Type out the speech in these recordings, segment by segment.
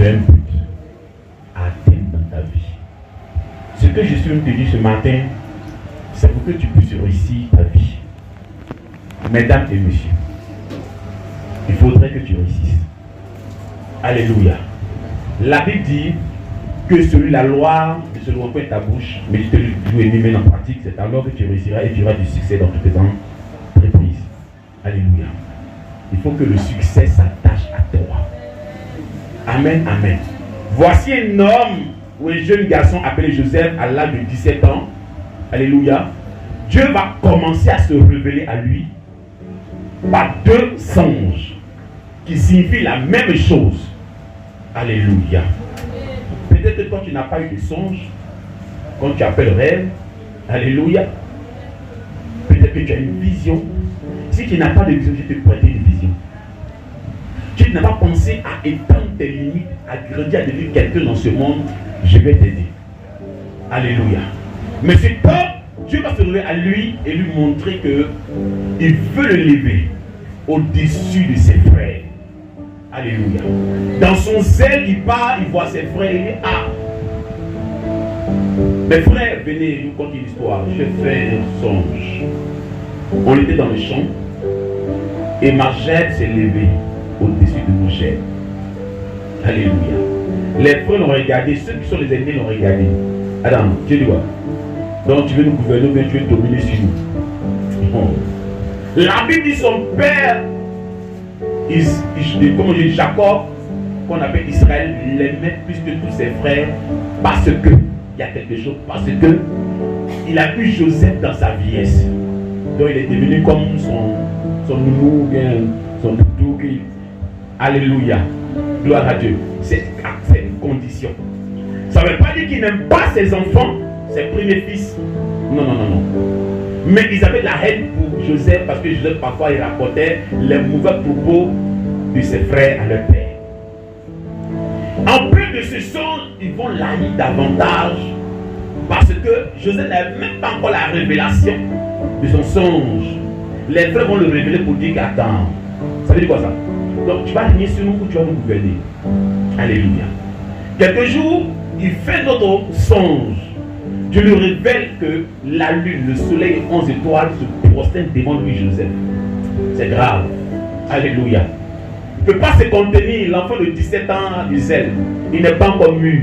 un but à atteindre dans ta vie. Ce que je suis venu te dire ce matin, c'est pour que tu puisses réussir ta vie. Mesdames et messieurs, il faudrait que tu réussisses. Alléluia. La Bible dit que celui la loi ne se loin pas de ta bouche, mais tu te le joues et mets en pratique, c'est alors que tu réussiras et tu auras du succès dans toutes tes entreprises. Alléluia. Il faut que le succès s'attache à toi. Amen, amen. Voici un homme ou un jeune garçon appelé Joseph à l'âge de 17 ans. Alléluia. Dieu va commencer à se révéler à lui par deux songes qui signifient la même chose. Alléluia. Peut-être que toi tu n'as pas eu de songe quand tu appelles rêve. Alléluia. Peut-être que tu as une vision. Si tu n'as pas de vision, je te prêter une vision. Tu n'as pas pensé à étendre tes limites, à grandir, à devenir quelqu'un dans ce monde, je vais t'aider. Alléluia. Mais c'est quand Dieu va se lever à lui et lui montrer qu'il veut le lever au-dessus de ses frères. Alléluia. Dans son zèle, il part, il voit ses frères, il dit, ah, mes frères, venez, nous conter l'histoire. Je fais un songe. On était dans le champ et ma gêne s'est levée au-dessus de nos gênes. Alléluia. Les frères l'ont regardé, ceux qui sont les ennemis l'ont regardé. Adam, tu dis quoi? Donc tu veux nous gouverner, mais tu veux dominer sur nous. Oh. La Bible dit son père, comment dire, Jacob, qu'on appelle Israël, l'aimait plus que tous ses frères, parce que, il y a quelque chose, parce que il a eu Joseph dans sa vieillesse. Donc il est devenu comme son nounou, son doudou. Alléluia. Gloire à Dieu. C'est une condition. Ça ne veut pas dire qu'il n'aime pas ses enfants, ses premiers fils. Non. Mais ils avaient de la haine pour Joseph parce que Joseph parfois il rapportait les mauvais propos de ses frères à leur père. En plus de ce songe, ils vont l'haïr davantage parce que Joseph n'avait même pas encore la révélation de son songe. Les frères vont le révéler pour dire qu'attends. Ça veut dire quoi ça? Donc tu vas régner sur nous ou tu vas nous gouverner. Alléluia. Quelques jours, il fait notre songe. Dieu lui révèle que la lune, le soleil et 11 étoiles se prosternent devant lui, Joseph. C'est grave. Alléluia. Il ne peut pas se contenir, l'enfant de 17 ans du zèle. Il n'est pas encore mûr.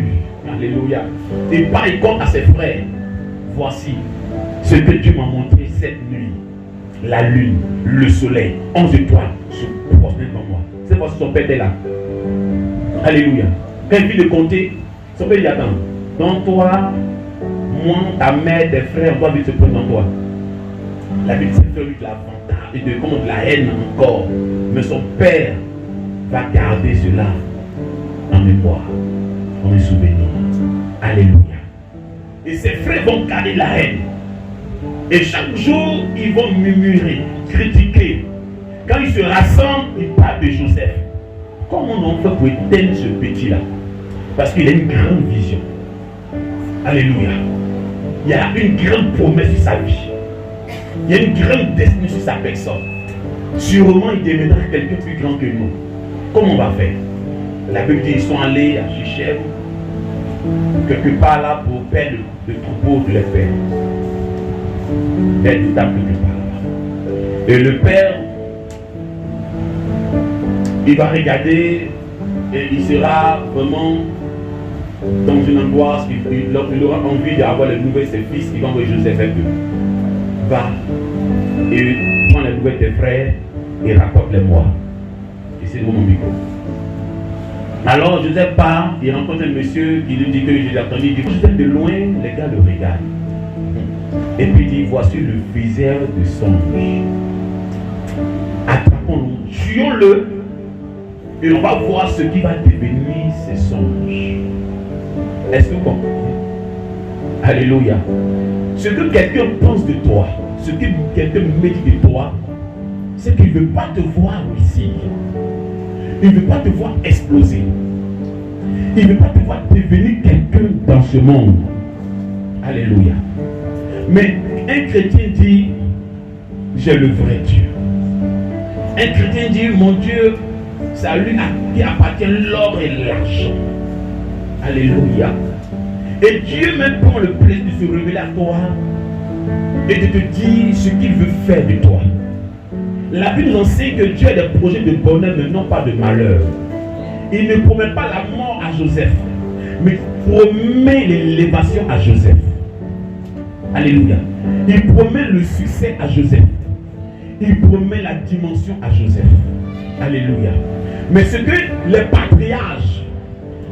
Alléluia. Il part, il compte à ses frères. Voici ce que Dieu m'a montré cette nuit. La lune, le soleil, 11 étoiles se prosternent devant moi. C'est parce que son père était là. Alléluia. Quand il vit de compter, son père dit attends. Donc toi, moi, ta mère, tes frères, on doit vite se prendre dans toi. La Bible s'est fait de l'avantage et de la haine encore. Mais son père va garder cela en mémoire, en souvenir. Alléluia. Et ses frères vont garder la haine. Et chaque jour, ils vont murmurer, critiquer. Quand ils se rassemblent, ils parlent de Joseph. Comment on fait pour éteindre ce petit-là? Parce qu'il a une grande vision. Alléluia. Il y a une grande promesse sur sa vie. Il y a une grande destinée sur sa personne. Sûrement, il deviendra quelqu'un plus grand que nous. Comment on va faire? La Bible dit qu'ils sont allés à Shechem, quelque part là, pour perdre le troupeau de leur père. Perdre le table quelque part là. Et le père, il va regarder et il sera vraiment dans une angoisse. Il aura envie d'avoir les nouvelles de ses fils. Il va envoyer Joseph avec eux. Va et prends les nouvelles de tes frères et rapporte-les-moi. Et c'est mon micro. Alors Joseph part, il rencontre un monsieur qui lui dit que j'ai entendu. Il dit Joseph de loin, les gars le regardent. Et puis il dit voici le faiseur de songes. Attrapons-le, tuons-le. Et on va voir ce qui va devenir ces songes. Est-ce que vous comprenez? Alléluia. Ce que quelqu'un pense de toi, ce que quelqu'un médite de toi, c'est qu'il ne veut pas te voir réussir. Il ne veut pas te voir exploser. Il ne veut pas te voir devenir quelqu'un dans ce monde. Alléluia. Mais un chrétien dit, j'ai le vrai Dieu. Un chrétien dit, mon Dieu C'est à lui qui appartient l'or et l'argent. Alléluia. Et Dieu même prend le plaisir de se révéler à toi et de te dire ce qu'il veut faire de toi. La Bible nous enseigne que Dieu a des projets de bonheur, mais non pas de malheur. Il ne promet pas la mort à Joseph, mais promet l'élévation à Joseph. Alléluia. Il promet le succès à Joseph. Il promet la dimension à Joseph. Alléluia. Mais ce que les patriarches,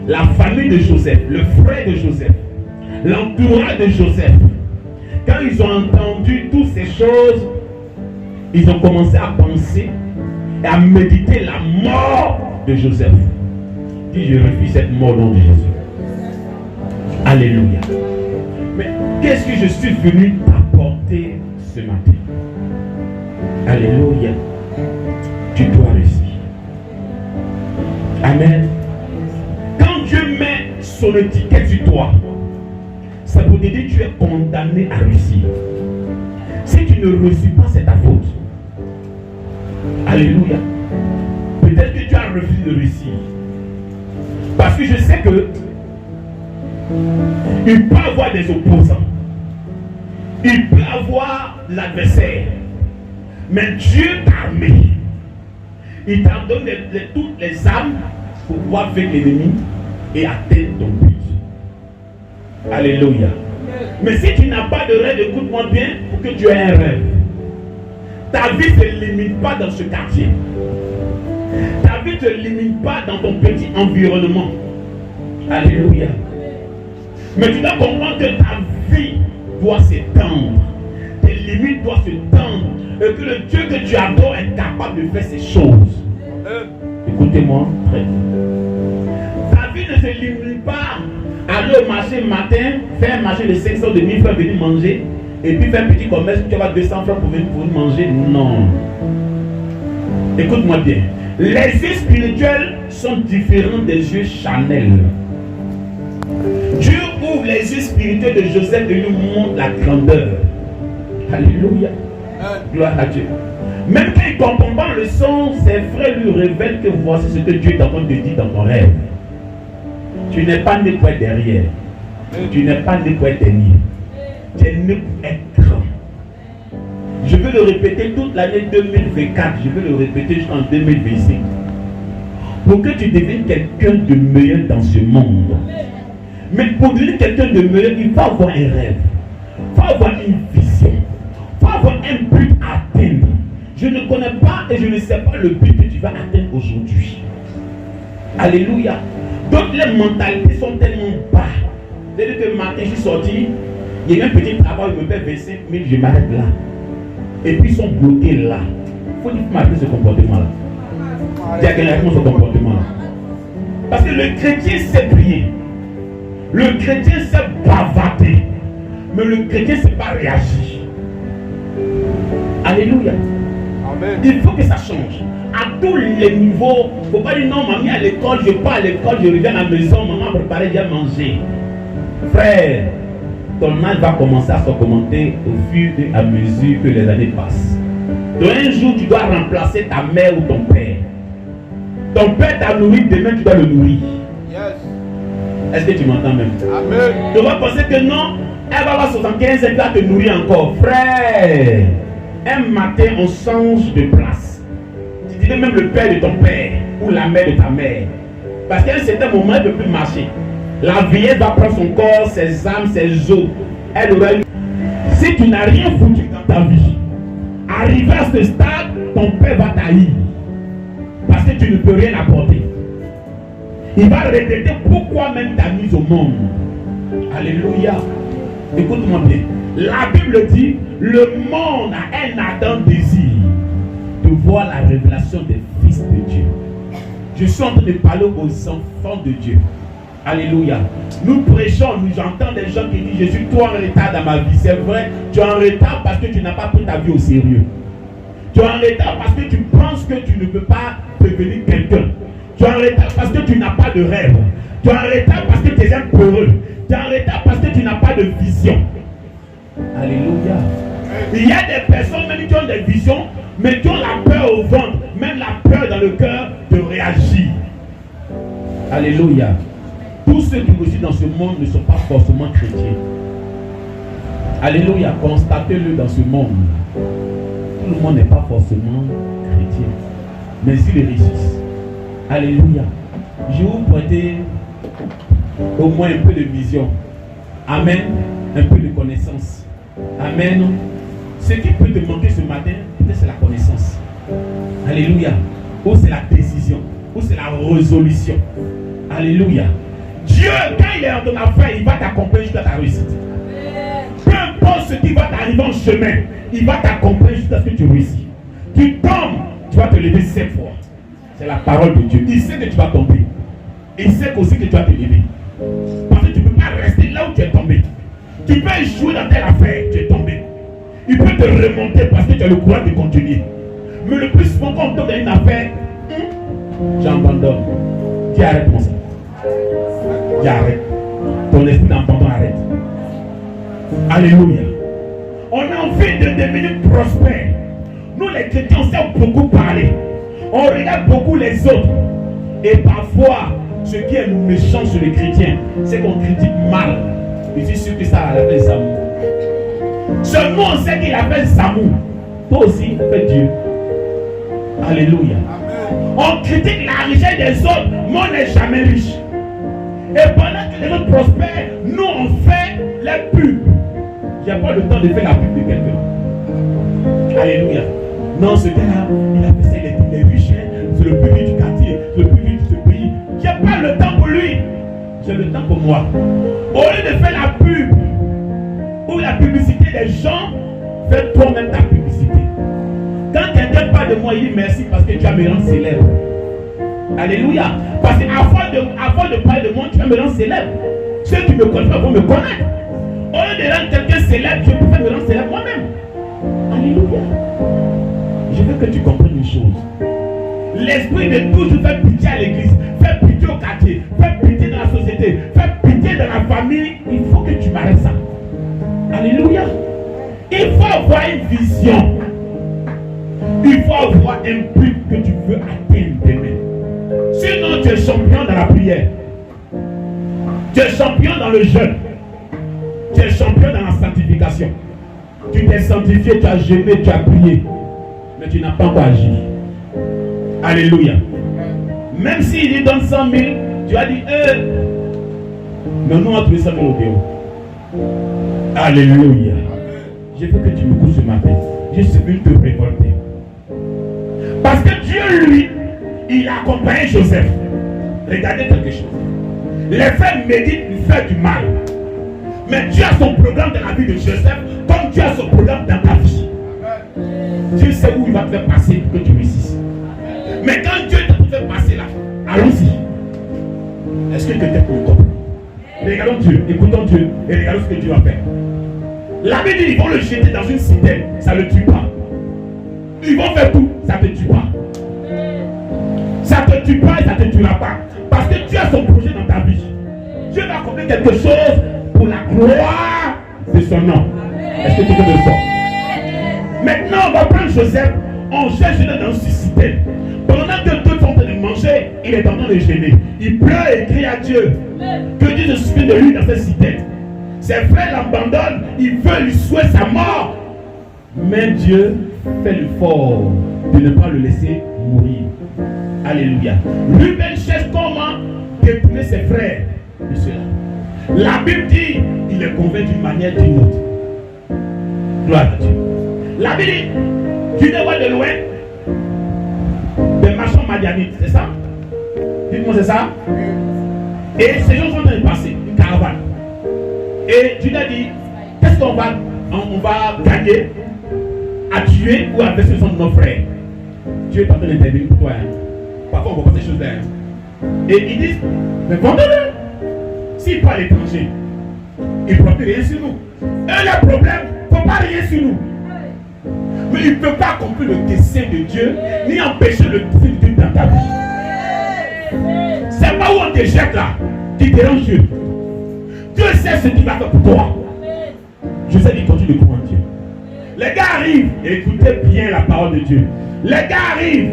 la famille de Joseph, le frère de Joseph, l'entourage de Joseph, quand ils ont entendu toutes ces choses, ils ont commencé à penser et à méditer la mort de Joseph. Dis, je refuse cette mort au nom de Jésus. Alléluia. Mais qu'est-ce que je suis venu t'apporter ce matin? Alléluia. Tu dois réussir. Amen. Quand Dieu met son étiquette sur toi, ça peut te dire que tu es condamné à réussir. Si tu ne réussis pas, c'est ta faute. Alléluia. Peut-être que tu as refusé de réussir. Parce que je sais que il peut y avoir des opposants. Il peut y avoir l'adversaire. Mais Dieu t'a armé. Il t'a donné toutes les armes pour pouvoir vaincre l'ennemi et atteindre ton but. Alléluia. Mais si tu n'as pas de rêve, écoute-moi bien pour que tu aies un rêve. Ta vie ne se limite pas dans ce quartier. Ta vie ne se limite pas dans ton petit environnement. Alléluia. Mais tu dois comprendre que ta vie doit s'étendre. Tes limites doivent s'étendre. Et que le Dieu que tu adores est capable de faire ces choses. Écoutez-moi très. Ta vie ne se limite pas à aller au marché le matin, faire un marché de 500 de 1000 francs, venir manger, et puis faire un petit commerce, tu vas 200 francs pour venir manger. Non. Écoute-moi bien. Les yeux spirituels sont différents des yeux charnels. Dieu ouvre les yeux spirituels de Joseph et lui montre la grandeur. Alléluia. Gloire à Dieu. Même quand il ne comprend pas le son, ses frères lui révèlent que voici ce que Dieu est en train de dire dans ton rêve. Tu n'es pas né pour être derrière. Tu n'es pas né pour être dernier. Tu es né pour être grand. Je vais le répéter toute l'année 2024. Je vais le répéter jusqu'en 2025. Pour que tu deviennes quelqu'un de meilleur dans ce monde. Mais pour devenir quelqu'un de meilleur, il faut avoir un rêve. Il faut avoir une vision. Il faut avoir un but à atteindre. Je ne connais pas et je ne sais pas le but que tu vas atteindre aujourd'hui. Alléluia. Donc les mentalités sont tellement bas. C'est-à-dire que le matin, je suis sorti, il y a un petit travail, je me fais 25 000, je m'arrête là. Et puis ils sont bloqués là. Il faut dire m'arrêter ce comportement-là. Dis à quelqu'un ce comportement-là. Parce que le chrétien sait prier. Le chrétien sait bavarder. Mais le chrétien ne sait pas réagir. Alléluia. Amen. Il faut que ça change. À tous les niveaux. Il ne faut pas dire non, mamie à l'école, je pars à l'école, je reviens à la maison, maman a préparé, j'ai mangé. Frère, ton âge va commencer à s'augmenter au fur et à mesure que les années passent. Donc un jour, tu dois remplacer ta mère ou ton père. Ton père t'a nourri, demain tu dois le nourrir. Yes. Est-ce que tu m'entends même? Amen. Tu vas penser que non, elle va avoir 75 ans, elle va te nourrir encore. Frère, un matin, on change de place. Tu dirais même le père de ton père ou la mère de ta mère. Parce qu'à un certain moment, elle ne peut plus marcher. La vieillesse va prendre son corps, ses âmes, ses os. Elle aura une... Si tu n'as rien foutu dans ta vie, arrivé à ce stade, ton père va t'haïr. Parce que tu ne peux rien apporter. Il va regretter pourquoi même ta mise au monde. Alléluia. Écoute-moi bien. La Bible dit, le monde a un ardent désir de voir la révélation des fils de Dieu. Je suis en train de parler aux enfants de Dieu. Alléluia. Nous prêchons, j'entends des gens qui disent, je suis trop en retard dans ma vie. C'est vrai, tu es en retard parce que tu n'as pas pris ta vie au sérieux. Tu es en retard parce que tu penses que tu ne peux pas prévenir quelqu'un. Tu es en retard parce que tu n'as pas de rêve. Tu es en retard parce que tu es un peureux. Tu es en retard parce que tu n'as pas de vision. Alléluia. Il y a des personnes même qui ont des visions, mais qui ont la peur au ventre, même la peur dans le cœur de réagir. Alléluia. Tous ceux qui réussissent dans ce monde ne sont pas forcément chrétiens. Alléluia. Constatez-le dans ce monde. Tout le monde n'est pas forcément chrétien. Mais ils réussissent. Alléluia. Je vais vous prêter au moins un peu de vision. Amen. Un peu de connaissance. Amen. Ce qui peut te manquer ce matin, peut-être c'est la connaissance. Alléluia. Ou c'est la décision. Ou c'est la résolution. Alléluia. Dieu, quand il est en ton affaire, il va t'accompagner jusqu'à ta réussite. Peu importe ce qui va t'arriver en chemin, il va t'accompagner jusqu'à ce que tu réussis. Tu tombes, tu vas te lever 7 fois. C'est la parole de Dieu. Il sait que tu vas tomber. Il sait aussi que tu vas te lever. Parce que tu ne peux pas rester là où tu es tombé. Tu peux échouer dans telle affaire, tu es tombé. Il peut te remonter parce que tu as le courage de continuer. Mais le plus souvent, quand on tombe dans une affaire, j'abandonne. Dis arrête mon sang. Dis arrête. Ton esprit d'abandon arrête. Alléluia. On a envie de devenir prospère. Nous les chrétiens, on sait beaucoup parler. On regarde beaucoup les autres. Et parfois, ce qui est méchant chez les chrétiens, c'est qu'on critique mal. Je suis sûr que ça appelle Zamou. Seulement on sait qu'il appelle Zamou. Toi aussi, fais Dieu. Alléluia. Amen. On critique la richesse des autres, mais on n'est jamais riche. Et pendant que les autres prospèrent, nous on fait les pubs. J'ai pas le temps de faire la pub de quelqu'un. Alléluia. Non, ce gars-là, il a fait ça, il est riche, c'est le plus riche du quartier, c'est le plus riche de ce pays. J'ai pas le temps pour lui. J'ai le temps pour moi. Au lieu de faire la pub ou la publicité des gens, fais toi-même ta publicité. Quand quelqu'un parle de moi, il dit merci parce que tu as me rendre célèbre. Alléluia. Parce qu'avant de parler de moi, tu vas me rendre célèbre. Ceux qui me connaissent vont me connaître. Au lieu de rendre quelqu'un célèbre, je préfère me rendre célèbre moi-même. Alléluia. Je veux que tu comprennes une chose. L'esprit de toujours faire pitié à l'église, faire pitié au quartier, faire pitié dans la société, faire pitié dans la famille, il faut que tu m'arrêtes ça. Alléluia. Il faut avoir une vision. Il faut avoir un but que tu veux atteindre demain. Sinon, tu es champion dans la prière. Tu es champion dans le jeûne. Tu es champion dans la sanctification. Tu t'es sanctifié, tu as jeûné, tu as prié. Mais tu n'as pas encore agi. Alléluia. Même s'il dit donne 100 000, tu as dit mais nous on a trouvé 100 000 au bureau. Alléluia. Je veux que tu me couches ce matin. Je suis venu te révolter. Parce que Dieu, lui, il a accompagné Joseph. Regardez quelque chose. Les frères méditent lui faire du mal. Mais Dieu a son programme dans la vie de Joseph, comme Dieu a son programme dans ta vie. Dieu sait où il va te faire passer pour que tu réussisses. Mais quand Dieu t'a fait passer là, allons-y. Est-ce que quelqu'un peut le comprendre? Regardons Dieu, écoutons Dieu et regardons ce que Dieu va faire. La Bible dit ils vont le jeter dans une citerne, ça ne le tue pas. Ils vont faire tout, ça ne te tue pas. Ça ne te tue pas et ça ne te tuera pas. Parce que Dieu a son projet dans ta vie. Dieu va accomplir quelque chose pour la gloire de son nom. Est-ce que tu veux le sort? Maintenant, on va prendre Joseph, on cherche dans une citerne. Pendant que tout sont en train de manger, il est en train de gêner. Il pleure et crie à Dieu. Que Dieu se souvienne de lui dans cette citerne. Ses frères l'abandonnent, ils veulent lui souhaiter sa mort. Mais Dieu fait l'effort de ne pas le laisser mourir. Alléluia. Lui-même cherche comment détourner ses frères de cela. La Bible dit, il est convaincu d'une manière ou d'une autre. Gloire à Dieu. La Bible dit, tu ne vois de loin des marchands madianites, c'est ça? Dites-moi, c'est ça? Et ces gens sont en train de passer, une caravane. Et Dieu a dit, qu'est-ce qu'on va gagner à tuer ou à verser son de nos frères? Dieu est en train d'intervenir pour toi. Hein. Parfois, on voit pas ces choses-là. Hein. Et ils disent, mais vendez-le. S'ils partent à l'étranger, ils ne peuvent plus rien sur nous. Et le problème, il ne faut pas rien sur nous. Mais il ne peut pas accomplir le dessein de Dieu, ni empêcher le dessein de Dieu dans ta vie. C'est pas où on te jette là, qui dérange Dieu. Dieu sait ce qu'il va faire pour toi. Je sais qu'il continue de croire en Dieu. Les gars arrivent, et écoutez bien la parole de Dieu. Les gars arrivent,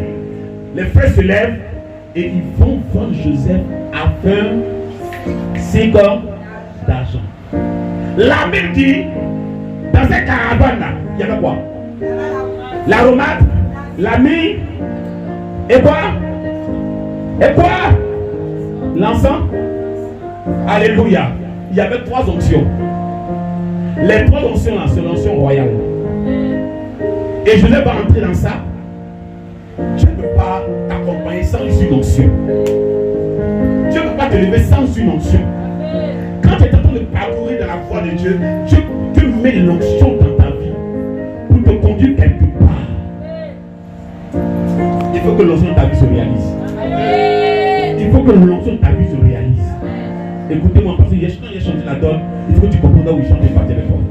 les frères se lèvent, Et ils vont vendre Joseph à 25 d'argent. La Bible dit, dans cette caravane là, il y avait quoi? L'aromate, la myrrhe, et quoi? Et quoi? L'encens. Alléluia. Il y avait 3 onctions. Les 3 onctions là, c'est l'onction royale. Et Joseph va entrer dans ça. Tu ne peux pas t'accompagner sans une onction. Tu ne peux pas te lever sans une onction. Quand tu es en train de parcourir dans la voie de Dieu, tu mets l'onction dans ta vie pour te conduire quelque part. Il faut que l'onction de ta vie se réalise. Il faut que l'onction de ta vie se réalise. Écoutez-moi, parce que quand il a chanté la donne, il faut que tu comprennes là où il chante et pas téléphone.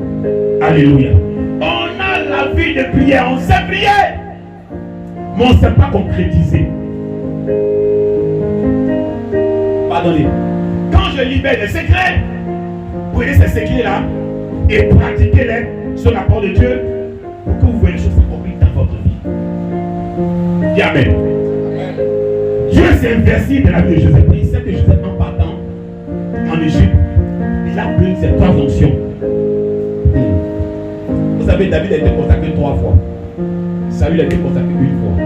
Alléluia. On a la vie de prière, on sait prier, mais on ne sait pas concrétiser. Pardonnez. Quand je libère des secrets, prenez ces secrets-là et pratiquez-les sur la parole de Dieu pour que vous voyez les choses s'accomplir dans votre vie. Dis Amen. Dieu s'est investi dans la vie de Joseph. Il sait que Joseph, en partant en Égypte, il a pris ces 3 onctions. Vous savez, David a été consacré 3 fois. Saül a été consacré 1 fois.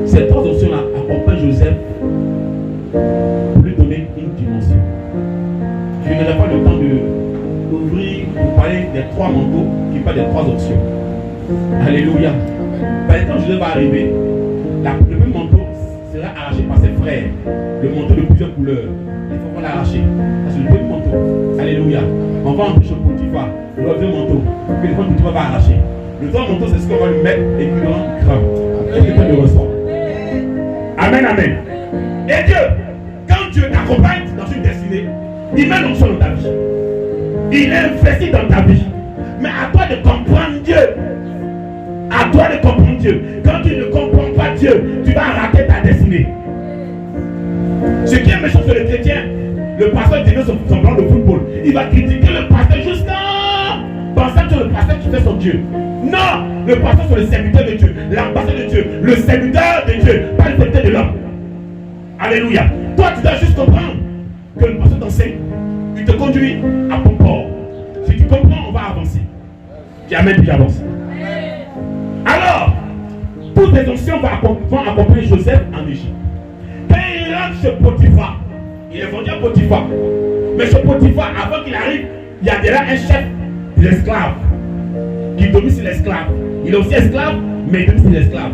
Ces 3 onctions-là accompagnent Joseph pour lui donner une dimension. Je n'aurai pas le temps d'ouvrir pour parler des 3 manteaux qui parlent des 3 options. Alléluia. Par exemple, Joseph va arriver, le même manteau sera arraché par ses frères. Le manteau de plusieurs couleurs. Il faut qu'on l'arrache. C'est le même manteau. Alléluia. On va entrer chez Potiphar. Le deuxième manteau que le Potiphar va arracher. Le deuxième manteau, c'est ce qu'on va lui mettre et puis on crame. Et quelqu'un le reçoit. Amen, amen. Et Dieu, quand Dieu t'accompagne dans une destinée, il met l'onction dans ta vie. Il investit dans ta vie. Mais à toi de comprendre Dieu. À toi de comprendre Dieu. Quand tu ne comprends pas Dieu, tu vas rater ta destinée. Ce qui est méchant sur le chrétien, le pasteur devient son ballon de football. Il va critiquer le pasteur jusqu'à pensant que le pasteur qui fait son Dieu. Non, le pasteur c'est le serviteur de Dieu, l'ambassadeur de Dieu, le serviteur de Dieu, pas le serviteur de l'homme. Alléluia. Toi, tu dois juste comprendre que le pasteur t'enseigne. Il te conduit à ton port. Si tu comprends, on va avancer. Tu amènes puis j'avance. Alors, toutes les onctions vont accompagner Joseph en Égypte. Quand il rentre chez Potiphar, il est vendu à Potiphar. Mais chez Potiphar, avant qu'il arrive, il y a déjà un chef des esclaves qui domine sur l'esclave. Il est aussi esclave, mais il domine sur l'esclave.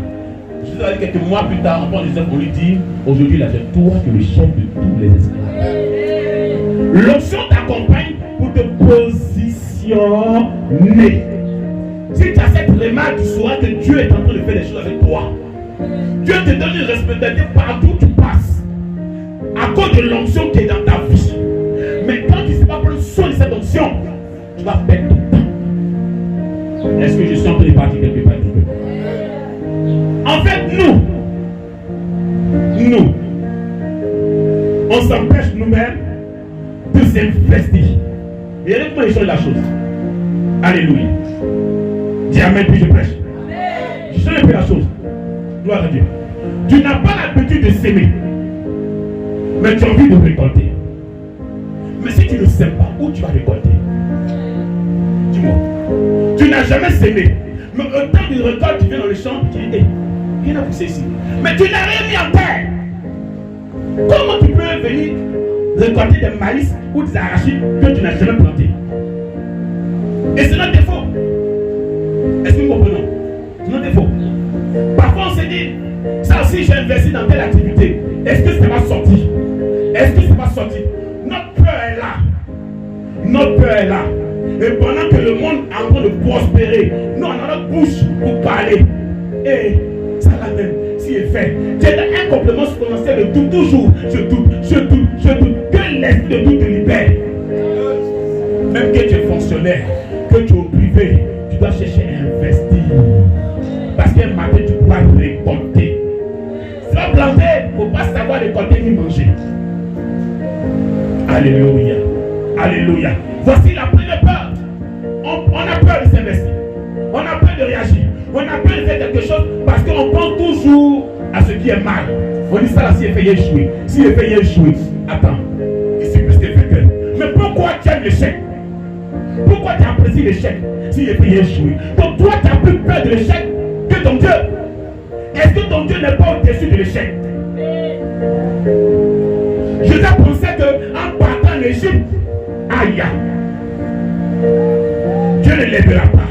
Je vous ai dit quelques mois plus tard, on lui dit, aujourd'hui, là, c'est toi qui es le chef de tous les esclaves. L'onction t'accompagne pour te positionner. Si tu as cette remarque, tu sauras que Dieu est en train de faire des choses avec toi. Dieu te donne une responsabilité partout où tu passes. À cause de l'onction qui est dans ta vie. Mais quand tu ne sais pas prendre soin de cette onction, tu vas perdre ton temps. Est-ce que je suis en train de partir quelque part? En fait, nous, on s'empêche nous-mêmes de s'investir. Et regardez comment il change la chose. Alléluia. Dis Amen, puis je prêche. Je change un peu la chose. Gloire à Dieu. Tu n'as pas l'habitude de s'aimer, mais tu as envie de récolter. Mais si tu ne sais pas où tu vas récolter, dis-moi. Tu n'as jamais sémé, mais au temps d'une récolte, tu viens dans le champ, tu dis, rien n'a poussé ici. Mais tu n'as rien mis en terre. Comment tu peux venir récolter des maïs ou des arachides que tu n'as jamais planté? Et c'est notre défaut. Est-ce que nous comprenons? C'est notre défaut. Parfois on se dit, ça aussi j'ai investi dans telle activité. Est-ce que ça va sortir? Est-ce que ça va sortir? Notre peur est là. Notre peur est là. Et pendant que le monde est en train de prospérer, nous on a notre bouche pour parler. Et ça là même, si est fait, tu as un complément exponentiel de tout, toujours. Je doute. Que l'esprit de doute te libère. Même que tu es fonctionnaire, que tu es au privé, tu dois chercher à investir. Parce qu'un matin, tu pourras récolter. Si tu vas planter, il ne faut pas savoir récolter ni manger. Alléluia. Alléluia. Voici la première peur. On a peur de s'investir. On a peur de réagir. On a peur de faire quelque chose parce qu'on pense toujours à ce qui est mal. On dit ça là, s'il est fait échouer. S'il est fait échouer, attends, ici plus que vainqueur. Mais pourquoi tu aimes l'échec? Pourquoi tu apprécies l'échec s'il est fait échouer? Donc toi, tu as plus peur de l'échec que ton Dieu. Est-ce que ton Dieu n'est pas au-dessus de l'échec? Joseph pensait qu'en partant en Égypte, aïe, Dieu ne l'aidera pas.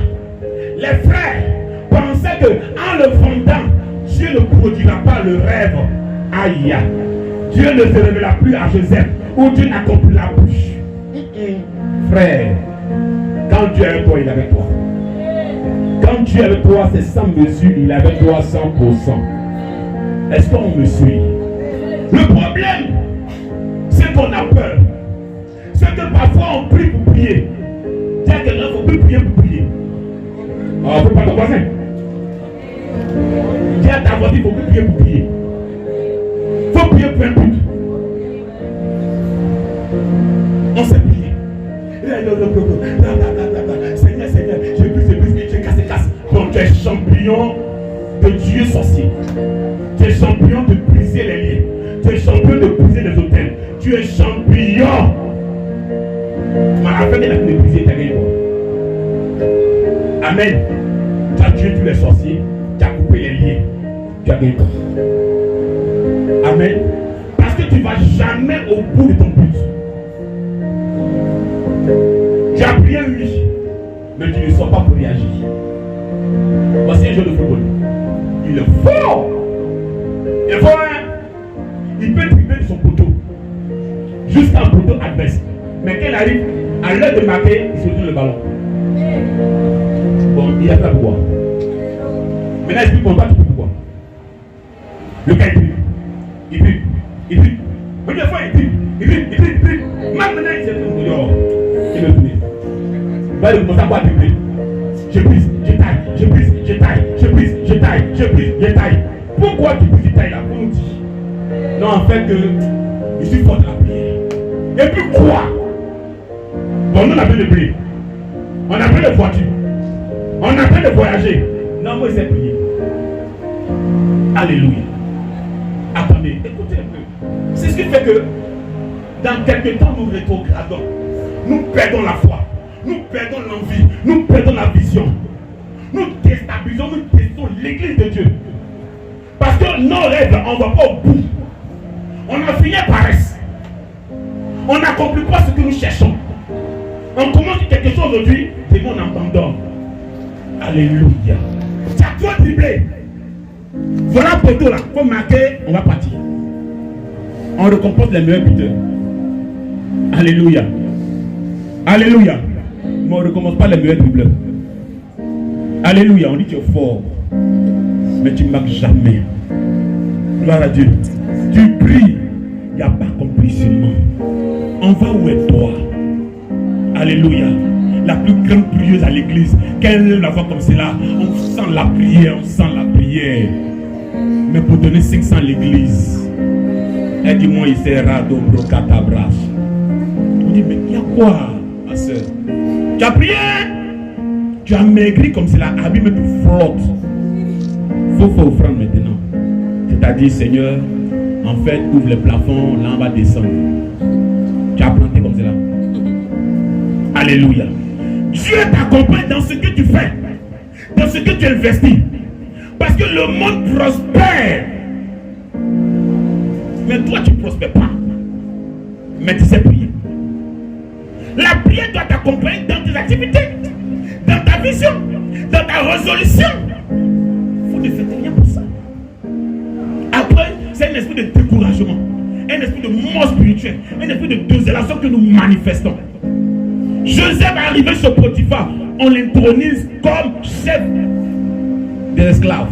Les frères pensaient qu'en le vendant, Dieu ne produira pas le rêve. Aïe, Dieu ne se révéla plus à Joseph ou Dieu n'accomplira plus. Frère, quand Dieu est avec toi, il est avec toi. Quand Dieu est avec toi, c'est sans mesure, il est avec toi 100%. Est-ce qu'on me suit? Le problème, c'est qu'on a peur. C'est que parfois on prie pour prier. Dis à quelqu'un, il ne faut plus prier pour prier. Oh, il ne faut pas ton voisin. Dis à ta voisine, il ne faut plus prier pour prier. Il faut prier pour un but. On sait prier. Seigneur, Seigneur, je casse. Donc tu es champion de Dieu sorcier. Tu es champion de briser les liens. Tu es champion de briser les hôtels. Tu es champion. Mais à la fin de la vie de briser, tu as gagné quoi? Amen. Tu as tué tous les sorciers. Tu as coupé les liens. Tu as gagné quoi? Amen. Parce que tu ne vas jamais au bout de ton but. Tu as prié lui, mais tu ne sors pas pour réagir. Voici un jeu de football. Il est fort. Il est fort, hein? Il peut dribbler de son poteau jusqu'à un poteau adverse. Mais quand il arrive, à l'heure de marquer, il se tourne le ballon. Bon, il a fait pourquoi? Maintenant, explique-moi, toi, tu peux pourquoi? Le gars, il prie. Mais des fois, il prie. Maintenant, il s'est tourné. Il me tourne. Il va commencer à boire du blé. Je brise, je taille. Pourquoi tu brises, tu tailles là? Pour nous dire. Non, en fait, je suis fort de la prière. Et puis quoi? Bon, nous on a besoin de prier. On a besoin de voiture. On a besoin de voyager. Non, moi, c'est prier. Alléluia. Attendez, écoutez un peu. C'est ce qui fait que dans quelques temps, nous rétrogradons. Nous perdons la foi. Nous perdons l'envie. Nous perdons la vision. Nous déstabilisons, nous détruisons l'église de Dieu. Parce que nos rêves, on ne va pas au bout. On a fini paresse. On n'accomplit pas ce que nous cherchons. On commence quelque chose aujourd'hui, et on entend. Alléluia. Tu as trop dribblé. Voilà un poteau là. Il faut marquer, on va partir. On récompense les meilleurs buteurs. Alléluia. Alléluia. Mais on ne recommence pas les meilleurs dribbleurs. Alléluia. On dit que tu es fort. Mais tu ne marques jamais. Gloire à Dieu. Tu pries. Il n'y a pas d'accomplissement. On va où est toi? Alléluia. La plus grande prieuse à l'église. Qu'elle la voit comme cela. On sent la prière. Mais pour donner 500 à l'église, elle dit moi il sera dobro catabras. On dit mais il y a quoi, ma soeur? Tu as prié, tu as maigri comme cela, habille mais tu flottes. Il faut faire offrande maintenant. C'est-à-dire Seigneur, en fait ouvre le plafond, là on va descendre. Tu as planté comme cela. Alléluia. Dieu t'accompagne dans ce que tu fais, dans ce que tu investis. Parce que le monde prospère. Mais toi, tu ne prospères pas. Mais tu sais prier. La prière doit t'accompagner dans tes activités, dans ta vision, dans ta résolution. Il faut ne faire rien pour ça. Après, c'est un esprit de découragement, un esprit de mort spirituel, un esprit de désolation que nous manifestons. Joseph est arrivé sur Potiphar, on l'intronise comme chef des esclaves.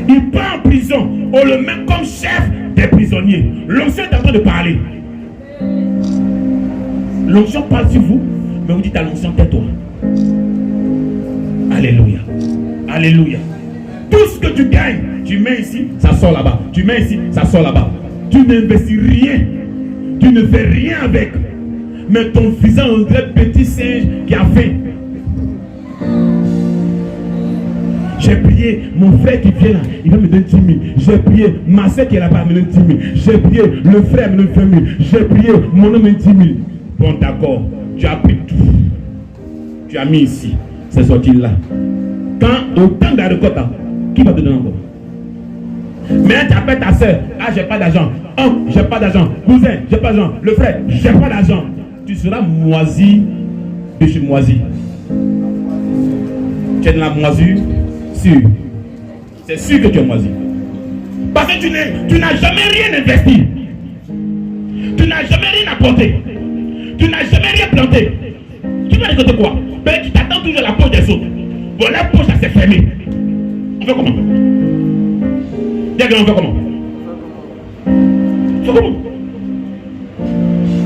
Il part en prison, on le met comme chef des prisonniers. L'onction est en train de parler. L'onction parle sur vous, mais vous dites à l'onction, tais-toi. Alléluia. Alléluia. Tout ce que tu gagnes, tu mets ici, ça sort là-bas. Tu mets ici, ça sort là-bas. Tu n'investis rien. Tu ne fais rien avec. Mais ton visage, on dirait petit singe qui a faim. J'ai prié, mon frère qui vient là, il va me donner 10 000. J'ai prié, ma soeur qui est là-bas, me donne 10 000. J'ai prié, le frère me donne 20 000. J'ai prié, mon homme me donne 10 000. Bon, d'accord, tu as pris tout. Tu as mis ici, c'est sorti là. Quand autant d'arrêts, qui va te donner encore? Mais tu appelles ta soeur, ah, j'ai pas d'argent. Oh, j'ai pas d'argent. Cousin, j'ai pas d'argent. Le frère, j'ai pas d'argent. Tu seras moisi de chez moisi. Tu es dans la moisure, sûr. C'est sûr que tu es moisi. Parce que tu n'as jamais rien investi. Tu n'as jamais rien apporté. Tu n'as jamais rien planté. Tu vas récolter quoi? Ben, tu t'attends toujours à la poche des autres. Bon, la poche, ça s'est fermé. On fait comment? On fait comment? On fait comment?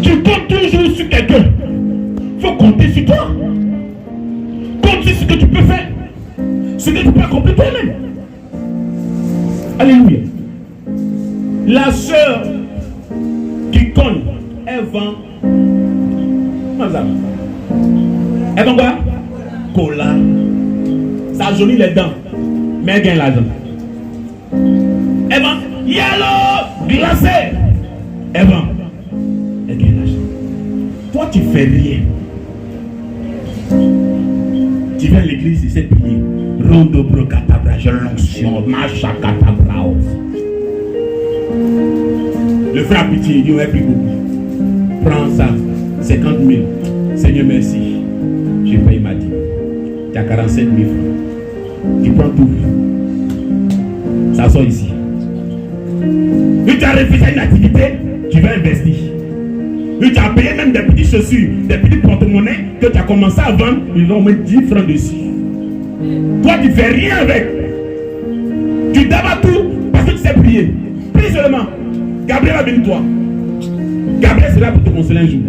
Tu comptes toujours sur quelqu'un. Il faut compter sur toi. Compte sur ce que tu peux faire. Ce que tu peux accomplir toi-même. Alléluia. La sœur qui cogne, elle vend. Elle vend quoi? Cola. Ça jaunit les dents. Mais elle gagne l'argent. Elle vend yellow glacé. Elle vend. Elle gagne l'argent. Toi, tu fais rien. Tu viens à l'église, tu sais prier. Rondo brocatabra, j'ai l'onction, machacatabraos. Le frère a pitié, il dit, ouais, pris beaucoup. Prends ça, 50 000. Seigneur, merci. J'ai payé ma dîme. Tu as 47 000 francs. Tu prends tout. Ça sort ici. Et tu as réfléchi à une activité, tu vas investir. Et tu as payé même des petites chaussures, des petits porte-monnaies que tu as commencé à vendre, ils vont mettre 10 francs dessus. Toi, tu ne fais rien avec. Tu dabats tout parce que tu sais prier. Prie seulement. Gabriel va bénir toi. Gabriel sera pour te consoler un jour.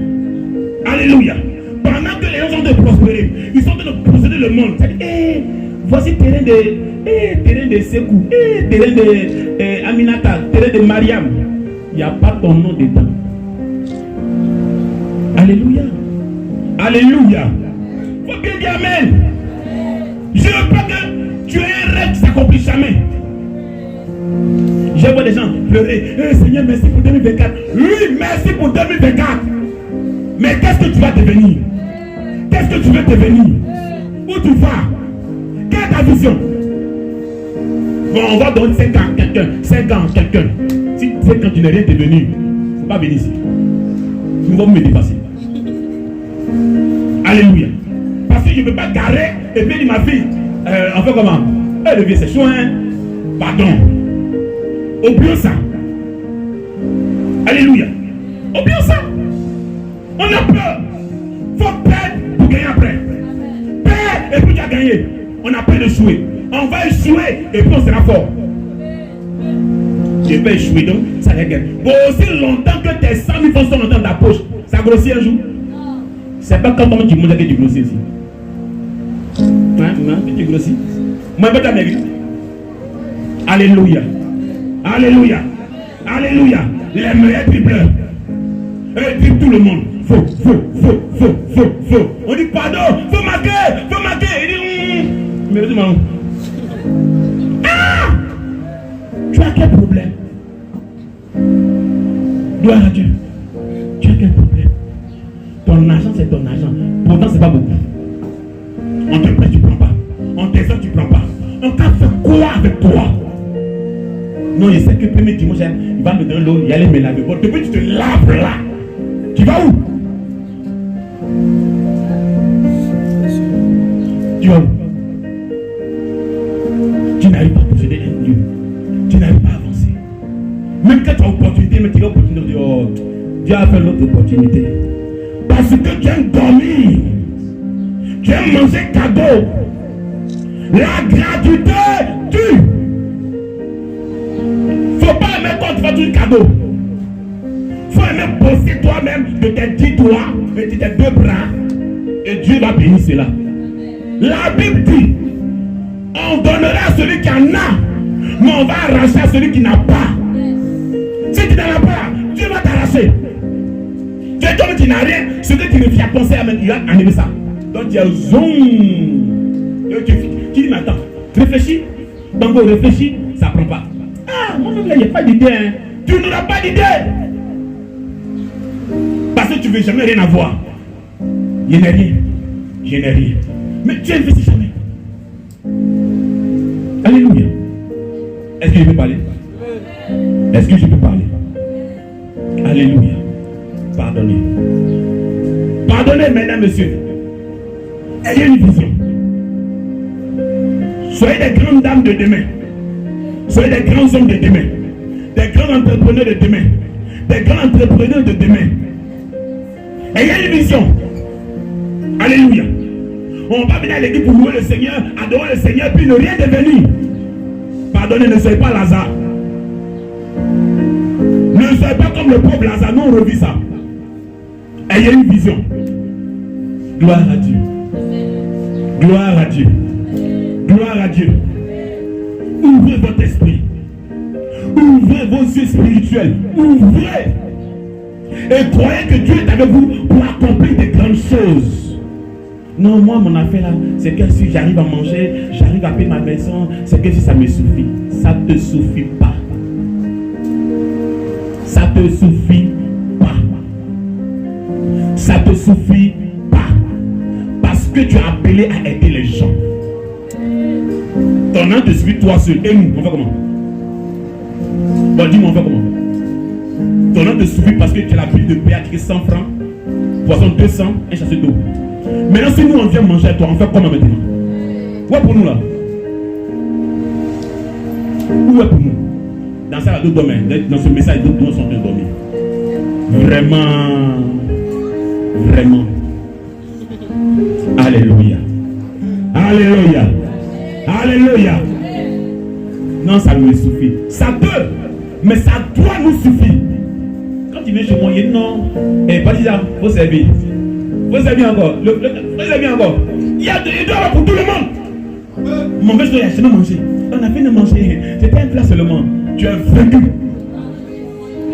Alléluia. Pendant que les gens sont en train de prospérer, ils sont en train de posséder le monde. Hey, voici terrain de Sekou, terrain de Aminata, terrain de Mariam. Il n'y a pas ton nom dedans. Alléluia. Alléluia. Faut bien dire amen. Je ne veux pas que tu aies un rêve qui ne s'accomplit jamais. Je vois des gens pleurer. Seigneur, merci pour 2024. Oui, merci pour 2024. Mais qu'est-ce que tu vas devenir? Qu'est-ce que tu veux devenir? Où tu vas? Quelle est ta vision? Bon, on va donner 5 ans à quelqu'un. 5 ans à quelqu'un. Si 5 ans tu n'es rien devenu, il ne faut pas venir ici. Nous allons me dépasser. Alléluia. Parce que je ne peux pas garer et puis dire ma fille, on fait comment? Elle devient ses soins. Pardon. Oublions ça. Alléluia. Oublions ça. On a peur. Il faut perdre pour gagner après. Perdre et puis tu as gagné. On a peur d'échouer. On va échouer et puis on sera fort. Tu peux échouer donc ça va gagner. Pour aussi longtemps que tes 100 000 francs sont dans ta poche, ça grossit un jour. C'est pas quand tu montes que tu grossis ici. Hein, tu grossis. Moi, je vais t'amener. Alléluia. Alléluia. Alléluia. Les meilleurs dribbleurs. Ils dribblent tout le monde. Faux. On dit pardon. Faut marquer. Il dit mais dis-moi. Ah! Tu as quel problème? Gloire à Dieu. Tu as quel problème? Ton argent, c'est ton argent. Pourtant, c'est pas beaucoup. On te prête, tu prends pas. On t'exhorte, tu prends pas. On t'a fait quoi avec toi? Non, je sais que le premier dimanche, il va me donner l'eau, il allait me laver. Bon, depuis tu te laves là. Tu vas où? Tu vas où? Tu n'arrives pas à posséder un lieu. Tu n'arrives pas à avancer. Même quand tu as opportunité, mais tu as opportunité de dire, oh, Dieu a fait l'autre opportunité. Parce que tu aimes dormir. Tu aimes manger cadeau. La gratuité tue. Faut pas aimer quand tu vas tout cadeau. Faut aimer bosser toi-même de tes 10 doigts et de tes 2 bras. Et Dieu va bénir cela. La Bible dit, on donnera à celui qui en a, mais on va arracher à celui qui n'a pas. Si tu n'en as pas, Dieu va t'arracher. Quelqu'un qui n'a rien, celui qui ne vient penser à mettre, il va enlever ça. Donc tu as zoom. Tu dis, mais attends, Réfléchis. Bango, réfléchis. Ça ne prend pas. Ah, moi-même là, il n'y a pas d'idée. Hein. Tu n'auras pas d'idée. Parce que tu ne veux jamais rien avoir. Je n'ai rien. Je n'ai rien. Mais tu n'investis jamais. Alléluia. Est-ce que je peux parler? Est-ce que je peux parler? Alléluia. Pardonnez. Pardonnez maintenant, monsieur. Ayez une vision. Soyez des grandes dames de demain. Soyez des grands hommes de demain. Des grands entrepreneurs de demain. Des grands entrepreneurs de demain. Ayez une vision. Alléluia. On va venir à l'église pour louer le Seigneur, adorer le Seigneur, puis ne rien devenir. Pardonnez, ne soyez pas Lazare. Ne soyez pas comme le pauvre Lazare. Nous, on revit ça. Ayez une vision. Gloire à Dieu. Gloire à Dieu. Gloire à Dieu. Ouvrez votre esprit. Ouvrez vos yeux spirituels. Ouvrez. Et croyez que Dieu est avec vous pour accomplir de grandes choses. Non, moi, mon affaire là, c'est que si j'arrive à manger, j'arrive à payer ma maison, c'est que si ça me suffit. Ça ne te suffit pas. Ça ne te suffit pas. Ça ne te suffit pas. Parce que tu es appelé à aider les gens. Ton âme te suffit toi seul. Et nous, on fait comment? Bon, dis-moi, on fait comment? Ton âme te suffit parce que tu as la pile de paix à 100 francs, poisson 200, un chasseur d'eau. Maintenant, si nous on vient manger à toi, on fait comment maintenant? Où est pour nous là? Où est pour nous? Dans ça, deux domaines. Dans ce message, deux sont dormir. Vraiment. Vraiment. Alléluia. Alléluia. Alléluia. Non, ça me suffit. Ça peut, mais ça doit nous suffire. Quand il vient chez moi, il dit non. Eh, pas dire, il faut servir. Il faut servir encore. Il faut servir encore. Il y a de l'or pour tout le monde. Mon père, je dois acheter à manger. On a fait de manger. C'était un plat seulement. Tu es vaincu.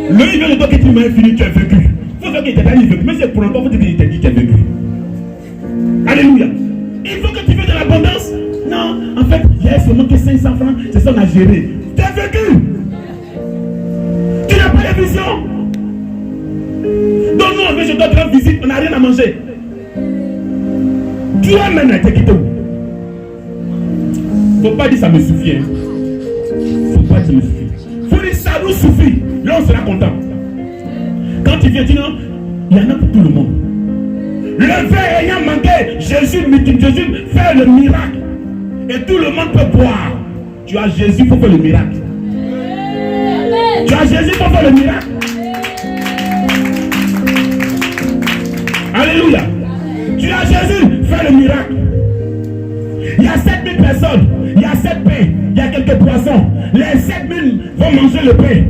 Le niveau de toi que tu m'as fini, tu es vaincu. Il faut faire qu'il t'ait pas dit vaincu. Mais c'est pour longtemps, il faut qu'il t'ait dit qu'il est vaincu. Alléluia. Il faut que tu fasses de l'abondance. Non, en fait, il y a seulement que 500 francs. C'est ça qu'on a géré. Tu es vaincu. Tu n'as pas de vision. Donc nous, on vient chez toi de rendre visite, on n'a rien à manger. Toi-même, tu es quitté où? Faut pas dire ça me suffit. Hein. Faut pas dire ça me suffit. Faut dire ça nous suffit. Là, on sera content. Quand tu viens, tu dis non, il y en a pour tout le monde. Le verre ayant manqué, Jésus fait le miracle. Et tout le monde peut boire. Tu as Jésus, il faut faire le miracle. Tu as Jésus, il faut faire le miracle. Alléluia. Tu as Jésus, fais le miracle. Il y a 7000 personnes. Il y a 7 pains. Il y a quelques poissons. Les 7000 vont manger le pain.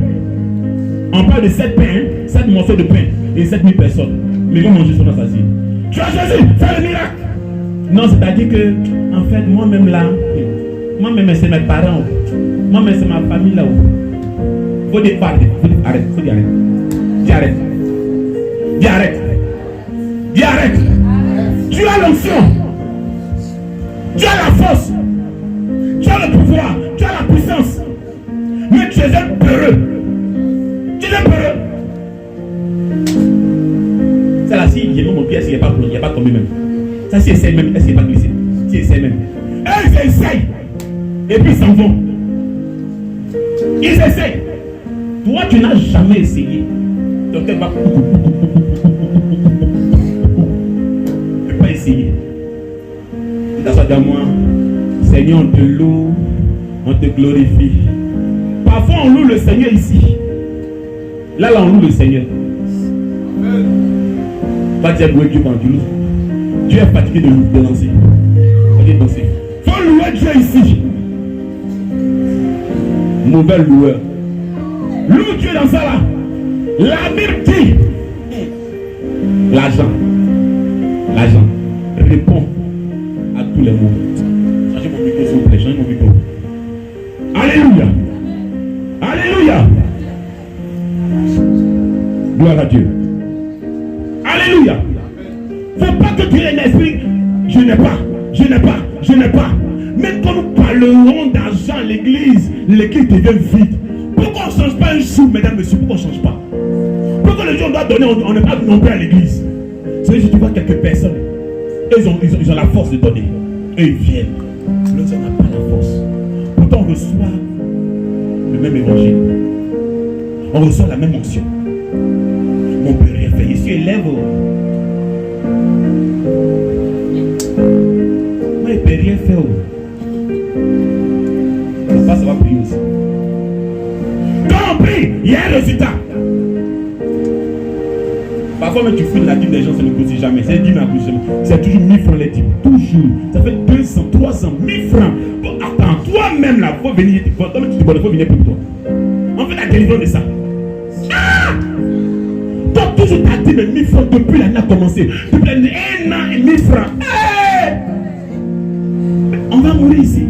On parle de 7 pains, 7 morceaux de pain. Et 7000 personnes. Mais ils vont manger sur notre assiette. Tu as Jésus, fais le miracle. Non, c'est-à-dire que, en fait, moi-même là, moi-même c'est mes parents. Moi-même c'est ma famille là. Faut dire arrête. Faut dire arrête. Dis arrête. Dis arrête. Dis arrête. Tu as l'onction. Tu as la force. Tu as le pouvoir. Tu as la puissance. Mais tu es un peureux. Tu es un peureux. C'est là, si j'ai mon pied, il n'y a pas tombé même. Ça, si essaye même, est-ce qu'il n'est pas glissé? Si essaye même. Ils essayent. Et puis ils s'en vont. Ils essayent. Toi, tu n'as jamais essayé. Donc, tu ne peux pas essayer. T'assois dans moi. Seigneur, on te loue. On te glorifie. Parfois, on loue le Seigneur ici. Là, on loue le Seigneur. Pas dire louer Dieu quand tu loues. Dieu est fatigué de danser. Il faut louer Dieu ici. Mauvais loueur. Loue Dieu dans ça là. La Bible dit l'argent répond à tous les mots. Changez mon micro s'il vous plaît. Changez mon micro. Alléluia. Alléluia. Gloire à Dieu. Alléluia. Faut pas que tu aies un esprit. Je n'ai pas. Même quand nous parlerons d'argent à l'église devient vide. Pourquoi on ne change pas un jour, mesdames, messieurs? Pourquoi on ne change pas? Pourquoi les gens doivent donner, on n'est pas nombreux à l'église? Vous savez, je vois quelques personnes, ils ont la force de donner. Et ils viennent. L'autre n'a pas la force. Pourtant, on reçoit le même évangile. On reçoit la même onction. On peut rien faire. Ici, élève. Moi, il ne peut rien faire. Papa, ça va prier aussi. Quand on prie, il y a un résultat. Parfois, même tu fous de la dîme des gens, ça ne coûte jamais. C'est 10 000 à plus. C'est toujours 1000 francs les dîmes. Toujours. Ça fait 200, 300, 1000 francs. Bon, attends, toi-même là, il faut venir. Toi-même, tu te bonnes, il faut venir pour toi. On fait la délivrance de ça. Ah! Toi, toujours ta dîme 1000 francs depuis l'année a commencé. Depuis l'année, 1 an et 1000 francs. Hey! On va mourir ici.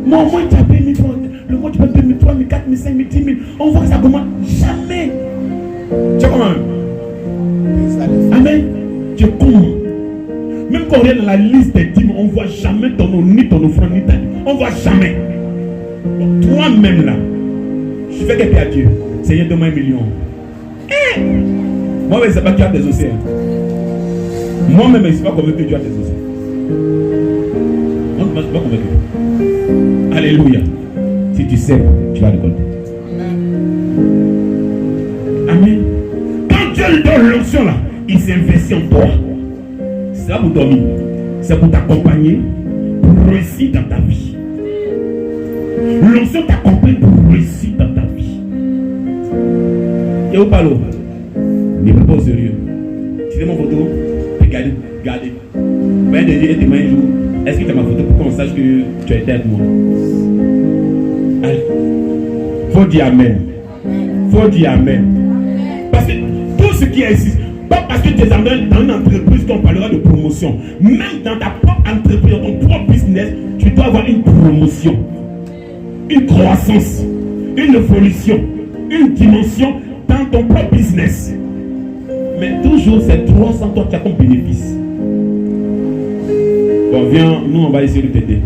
Moi, au moins, tu as payé 1000 francs. Le mois, tu peux payer 1000, 3 000, 4 000, 5 000, 10 000. On voit que ça commence. Jamais. Tu sais comment? Amen. Tu es con. Même quand on est dans la liste des dîmes, on ne voit jamais ton nom, ni ton offrande, ni ta dîme. On ne voit jamais. Donc, toi-même là, je fais quelque chose à Dieu. Seigneur, donne-moi 1 million. Moi-même, je ne sais pas que tu as des océans. Moi-même, je ne sais pas convaincu que tu as des océans. Moi, je ne suis pas convaincu. Alléluia. Si tu sais, tu vas récolter. Amen. Quand Dieu lui donne l'onction là, il s'investit en toi. C'est pas pour dormir, c'est pour t'accompagner, pour réussir dans ta vie. L'onction t'accompagne pour réussir dans ta vie. Et où parle? Ne prends pas au sérieux. Tu fais mon photo, regardez. Ben de Dieu, un jour, est-ce que tu as ma photo pour qu'on sache que tu as été avec moi? Allez. Faut dire Amen. Faut dire Amen. Parce que tout ce qui est ici, pas parce que tu es dans une entreprise qu'on parlera de promotion. Même dans ta propre entreprise, dans ton propre business, tu dois avoir une promotion, une croissance, une évolution, une dimension dans ton propre business. Mais toujours, c'est 300 toi qui as ton bénéfice. Bon, viens, nous on va essayer de t'aider.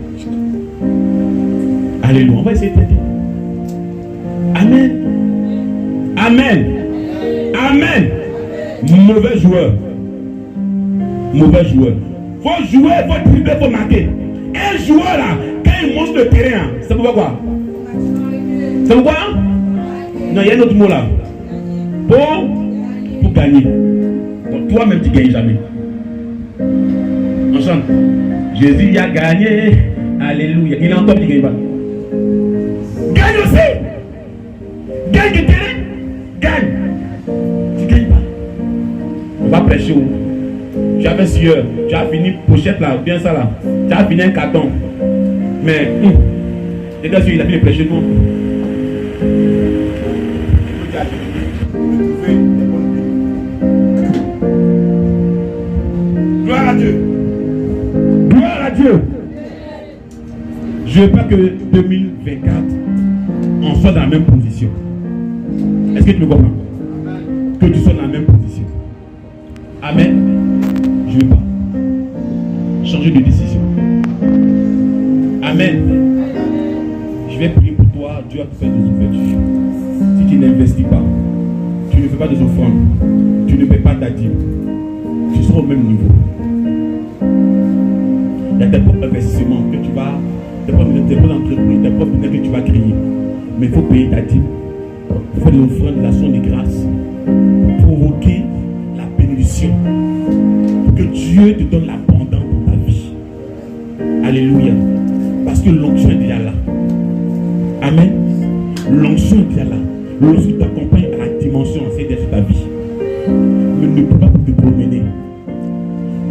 Alléluia, on va essayer de t'aider. Amen. Amen. Amen. Mauvais joueur. Mauvais joueur. Faut jouer, faut dribbler, faut marquer. Un joueur là, quand il monte le terrain, c'est pourquoi quoi? C'est pourquoi? Non, il y a un autre mot là. Pour gagner. Donc toi-même tu ne gagnes jamais. On chante. Jésus a gagné. Alléluia. Il est encore qui ne gagne pas. Gagne aussi. Gagne du terrain. Gagne. Tu ne gagnes pas. On va prêcher où? Tu avais sueur. Tu as fini pochette là. Bien ça là. Tu as fini un carton. Mais, les gars, il a fini de prêcher tout. Gloire à Dieu. Gloire à Dieu. Je ne veux pas que 2024 on soit dans la même position. Est-ce que tu me comprends? Que tu sois dans la même position. Amen. Je ne veux pas changer de décision. Amen. Je vais prier pour toi. Dieu va te faire des ouvertures. Si tu n'investis pas, tu ne fais pas des offrandes, tu ne paies pas ta dîme, tu seras au même niveau. Il y a tes propres investissements que tu vas, tes propres entreprises, tes propres business que tu vas créer. Mais il faut payer ta dîme. Il faut des offrandes, l'action de grâce pour provoquer la bénédiction. Pour que Dieu te donne l'abondance dans ta vie. Alléluia. Parce que l'onction est déjà là. Amen. L'onction est déjà là. L'onction t'accompagne à la dimension ancienne de ta vie. Mais ne peux pas te promener.